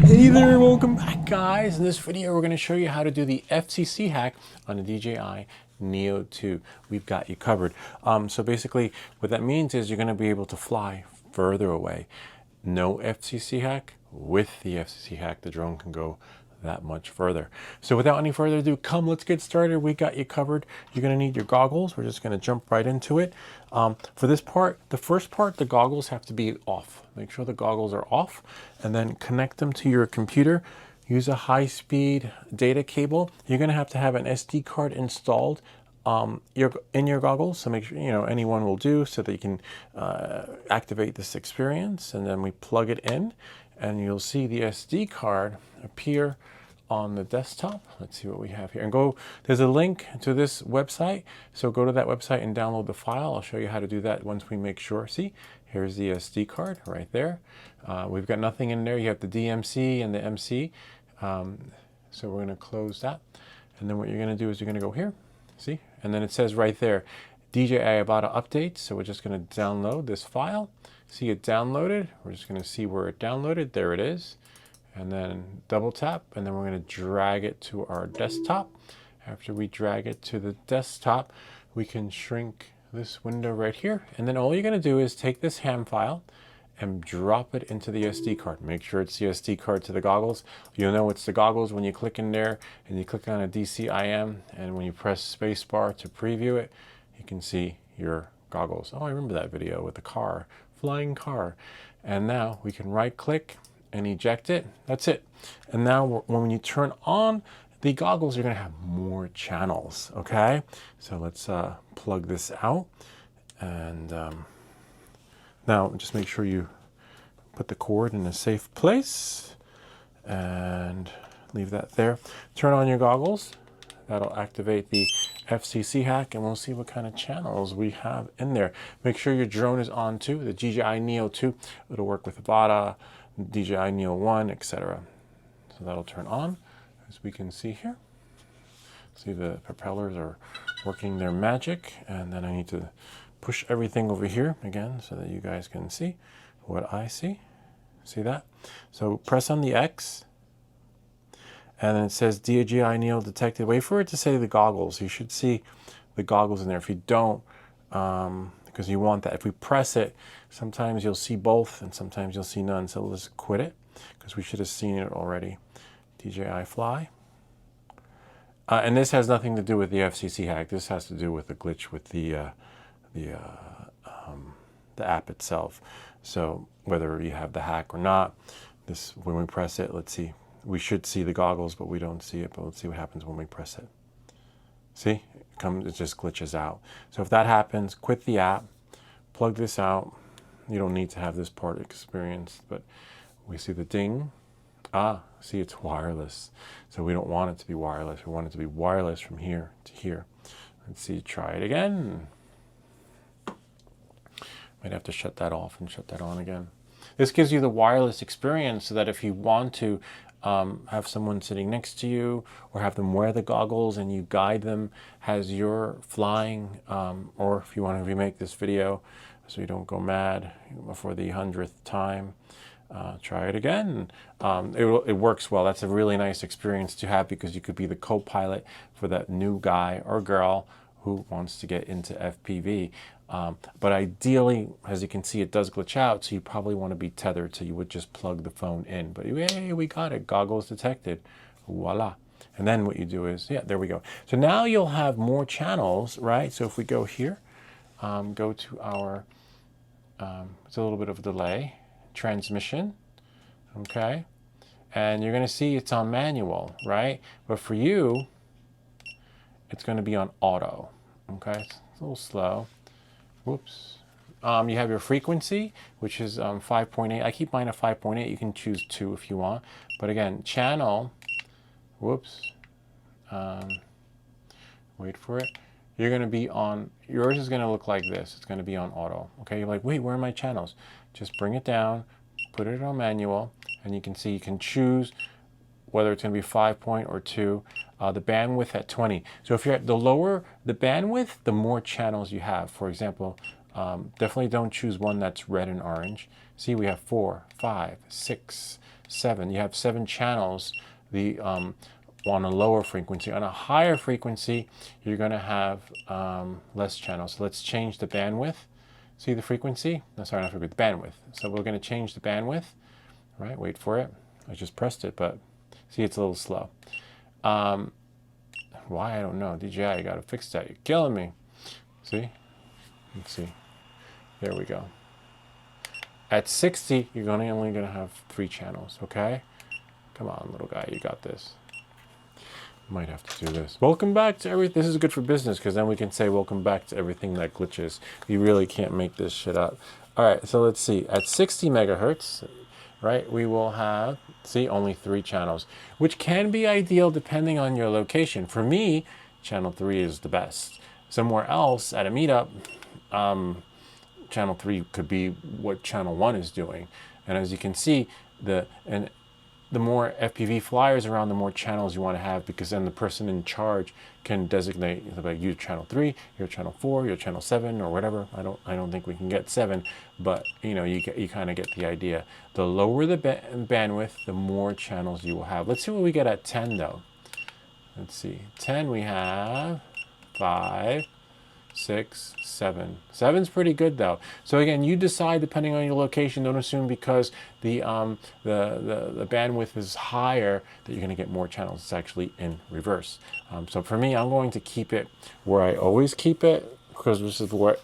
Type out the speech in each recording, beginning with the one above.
Hey there, welcome back guys. In this video we're going to show you how to do the FCC hack on the DJI NEO 2. We've got you covered. So basically what that means is you're going to be able to fly further away. No FCC hack. With the FCC hack the drone can go that much further. So without any further ado, let's get started. We got you covered. You're going to need your goggles. We're just going to jump right into it. For this part, the first part, the goggles have to be off. Make sure the goggles are off and then connect them to your computer. Use a high-speed data cable. You're going to have an SD card installed in your goggles, so make sure anyone will do, so that you can activate this experience. And then we plug it in and you'll see the SD card appear on the desktop. Let's see what we have here, and there's a link to this website, so go to that website and download the file. I'll show you how to do that once we make sure. See, here's the SD card right there. We've got nothing in there. You have the DMC and the MC, so we're going to close that, and then what you're going to do is you're going to go here, see, and then it says right there DJI about to update. So we're just going to download this file. See it downloaded. We're just going to see where it downloaded. There it is. And then double tap, and then we're going to drag it to our desktop. After we drag it to the desktop, we can shrink this window right here. And then all you're going to do is take this ham file and drop it into the SD card. Make sure it's the SD card to the goggles. You'll know it's the goggles when you click in there and you click on a DCIM, and when you press spacebar to preview it, you can see your goggles. Oh, I remember that video with the car, flying car. And now we can right click and eject it. That's it. And now when you turn on the goggles, you're going to have more channels. Okay, so let's plug this out, and now just make sure you put the cord in a safe place and leave that there. Turn on your goggles. That'll activate the FCC hack, and we'll see what kind of channels we have in there. Make sure your drone is on too, the DJI NEO 2. It'll work with VADA, DJI NEO 1, etc. So that'll turn on, as we can see here. See, the propellers are working their magic, and then I need to push everything over here again so that you guys can see what I see. See that? So press on the X, and then it says DJI NEO detected. Wait for it to say the goggles. You should see the goggles in there. If you don't, because you want that. If we press it, sometimes you'll see both and sometimes you'll see none. So let's quit it, because we should have seen it already. DJI Fly. And this has nothing to do with the FCC hack. This has to do with the glitch with the app itself. So whether you have the hack or not, when we press it, let's see. We should see the goggles, but we don't see it. But let's see what happens when we press it. See, it just glitches out. So if that happens, quit the app, plug this out. You don't need to have this part experienced, but we see the ding. See, it's wireless. So we don't want it to be wireless. We want it to be wireless from here to here. Let's see, try it again. Might have to shut that off and shut that on again. This gives you the wireless experience, so that if you want to have someone sitting next to you, or have them wear the goggles and you guide them as you're flying, or if you want to remake this video so you don't go mad for the 100th time, try it again. It works well. That's a really nice experience to have, because you could be the co-pilot for that new guy or girl who wants to get into FPV. But ideally, as you can see, it does glitch out, so you probably want to be tethered, so you would just plug the phone in. But hey, we got it, goggles detected, voila. And then what you do is, yeah, there we go. So now you'll have more channels, right? So if we go here, go to our, it's a little bit of a delay, transmission, okay? And you're gonna see it's on manual, right? But for you, it's gonna be on auto, okay? It's a little slow. Whoops. You have your frequency, which is 5.8. I keep mine at 5.8. You can choose 2 if you want. But again, channel, whoops. Wait for it. You're going to be on, yours is going to look like this. It's going to be on auto. Okay, you're like, wait, where are my channels? Just bring it down, put it on manual, and you can see you can choose whether it's going to be 5 point or 2. The bandwidth at 20. So if you're at the lower the bandwidth, the more channels you have. For example, definitely don't choose one that's red and orange. See, we have 4, 5, 6, 7. You have 7 channels. The on a lower frequency. On a higher frequency, you're going to have less channels. So let's change the bandwidth. See the frequency? No, sorry, not frequency, the bandwidth. So we're going to change the bandwidth. Right, wait for it. I just pressed it, but see, it's a little slow. Why? I don't know. DJI, you got to fix that. You're killing me. See? Let's see. There we go. At 60, you're only going to have 3 channels, okay? Come on, little guy, you got this. Might have to do this. Welcome back to everything. This is good for business because then we can say welcome back to everything that glitches. You really can't make this shit up. All right, so let's see. At 60 megahertz, right, we will have, see, only 3 channels, which can be ideal depending on your location. For me, channel 3 is the best. Somewhere else at a meetup, channel 3 could be what channel 1 is doing. And as you can see, the more FPV flyers around, the more channels you want to have, because then the person in charge can designate, like, you're channel 3, you're channel 4, you're channel 7, or whatever. I don't think we can get 7, but you know, you kind of get the idea. The lower the bandwidth, the more channels you will have. Let's see what we get at 10 though. Let's see, 10 we have 5, 6, 7. 7's pretty good though. So again, you decide depending on your location. Don't assume because the bandwidth is higher that you're going to get more channels. It's actually in reverse. So for me, I'm going to keep it where I always keep it, because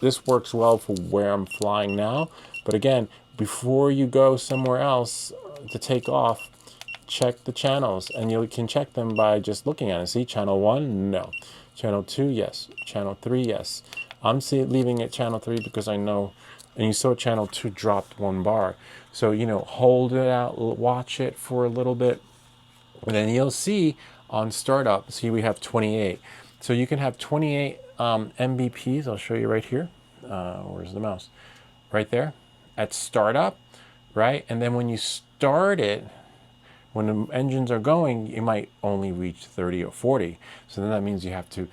this works well for where I'm flying now. But again, before you go somewhere else to take off, check the channels, and you can check them by just looking at it. See, channel 1, no. Channel 2, yes. Channel 3, yes. I'm leaving it channel 3 because I know, and you saw channel 2 dropped 1 bar. So, you know, hold it out, watch it for a little bit, and then you'll see on startup, see we have 28. So you can have 28 MBPs. I'll show you right here. Where's the mouse? Right there at startup, right? And then when you start it, when the engines are going, you might only reach 30 or 40. So then that means you have to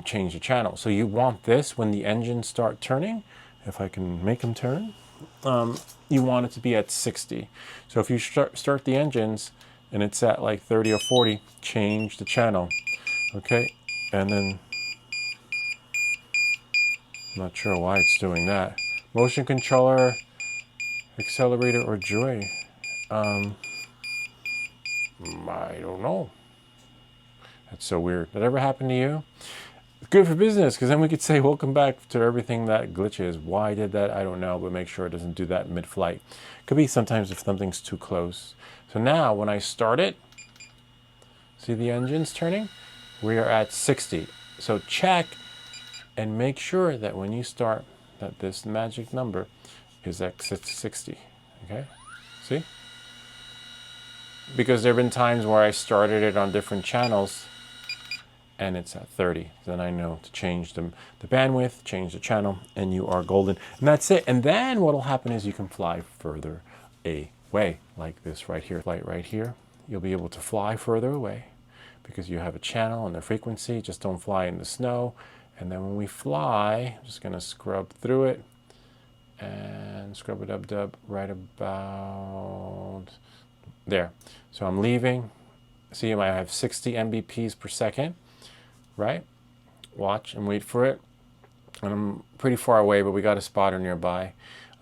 change the channel. So you want this when the engines start turning, if I can make them turn, you want it to be at 60. So if you start the engines and it's at like 30 or 40, change the channel, okay? And then, I'm not sure why it's doing that. Motion controller, accelerator, or joy. I don't know. That's so weird. Did that ever happen to you? Good for business, because then we could say welcome back to everything that glitches. Why did that? I don't know, but make sure it doesn't do that mid-flight. Could be sometimes if something's too close. So now when I start it, see the engines turning? We are at 60. So check and make sure that when you start, that this magic number is at 60. Okay? See? Because there have been times where I started it on different channels and it's at 30. Then I know to change the bandwidth, change the channel, and you are golden. And that's it. And then what will happen is you can fly further away, like this right here. Flight right here. You'll be able to fly further away because you have a channel and the frequency. Just don't fly in the snow. And then when we fly, I'm just going to scrub through it and scrub it up right about there. So I'm leaving. See, I have 60 Mbps per second, right? Watch and wait for it. And I'm pretty far away, but we got a spotter nearby.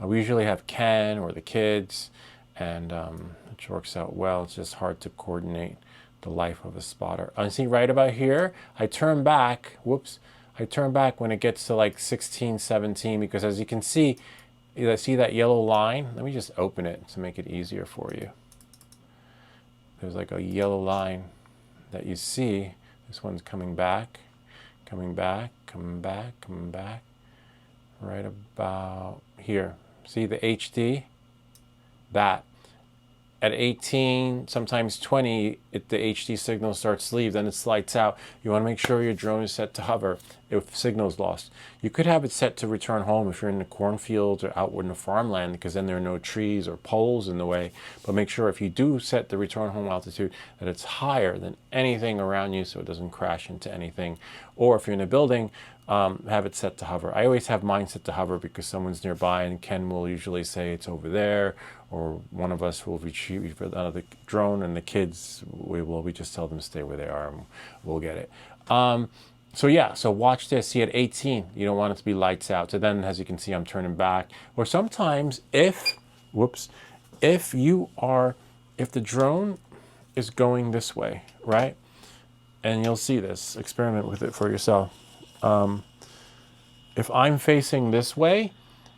We usually have Ken or the kids, and it works out well. It's just hard to coordinate the life of a spotter. And see, right about here, I turn back. Whoops. I turn back when it gets to like 16, 17, because as you can see that yellow line? Let me just open it to make it easier for you. There's like a yellow line that you see. This one's coming back, coming back, coming back, coming back, right about here. See the HD? That. At 18, sometimes 20, if the HD signal starts to leave, then it slides out. You want to make sure your drone is set to hover if signal is lost. You could have it set to return home if you're in the cornfields or out in the farmland, because then there are no trees or poles in the way. But make sure if you do set the return home altitude that it's higher than anything around you so it doesn't crash into anything. Or if you're in a building, have it set to hover. I always have mine set to hover because someone's nearby, and Ken will usually say it's over there, or one of us will retrieve the drone, and the kids, we just tell them to stay where they are, and we'll get it. So yeah, so watch this. See, at 18, you don't want it to be lights out. So then, as you can see, I'm turning back. Or sometimes if the drone is going this way, right? And you'll see this, experiment with it for yourself. If I'm facing this way,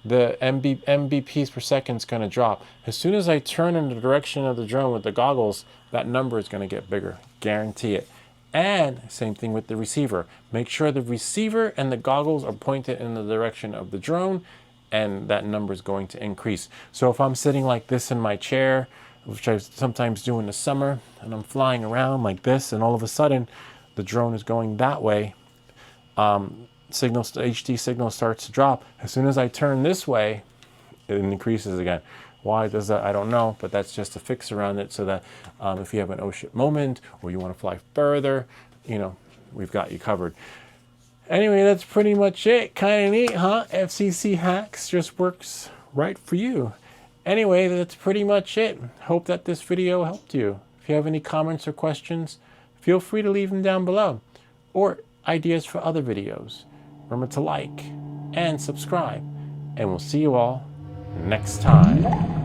the MBPs per second is going to drop. As soon as I turn in the direction of the drone with the goggles, that number is going to get bigger. Guarantee it. And same thing with the receiver. Make sure the receiver and the goggles are pointed in the direction of the drone, and that number is going to increase. So if I'm sitting like this in my chair, which I sometimes do in the summer, and I'm flying around like this, and all of a sudden the drone is going that way, HD signal starts to drop. As soon as I turn this way, it increases again. Why does that? I don't know, but that's just a fix around it, so that if you have an oh shit moment, or you want to fly further, you know, we've got you covered. Anyway, that's pretty much it. Kind of neat, huh? FCC hacks just works right for you. Anyway, that's pretty much it. Hope that this video helped you. If you have any comments or questions, feel free to leave them down below, or ideas for other videos. Remember to like and subscribe, and we'll see you all next time.